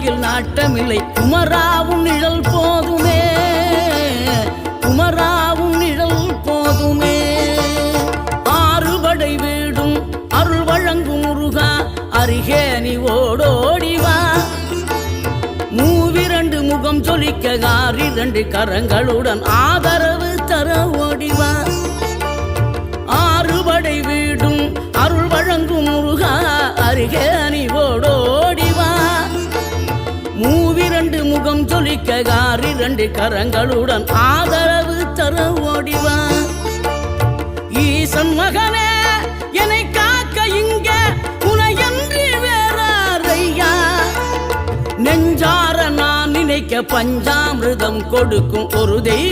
வாழ்க்கையில் நாட்டமில்லை. குமராவும் நிழல் போதுமே, குமராவும் நிழல் போதுமே. ஆறுபடை வீடும் அருள் வழங்கும் முருகா, அருகே நீ ஓடோடிவா. மூவிரண்டு முகம் சொலிக்க ஆறிரண்டு கரங்களுடன் ஆதரவு தர ஓடிவா. ஆறுபடை வீடும் அருள் வழங்கும் முருகா, அருகே நீ ஓடோடிவா. மூவிரண்டு முகம் சொலிக்க ஆறிரண்டு கரங்களுடன் ஆதரவு தர ஓடிவா. ஈசன் மகனே என்னை காக்க இங்க உனையன்றி வேறாரையா. நெஞ்சார நான் நினைக்க பஞ்சாமிர்தம் கொடுக்கும் ஒரு தெய்வம்.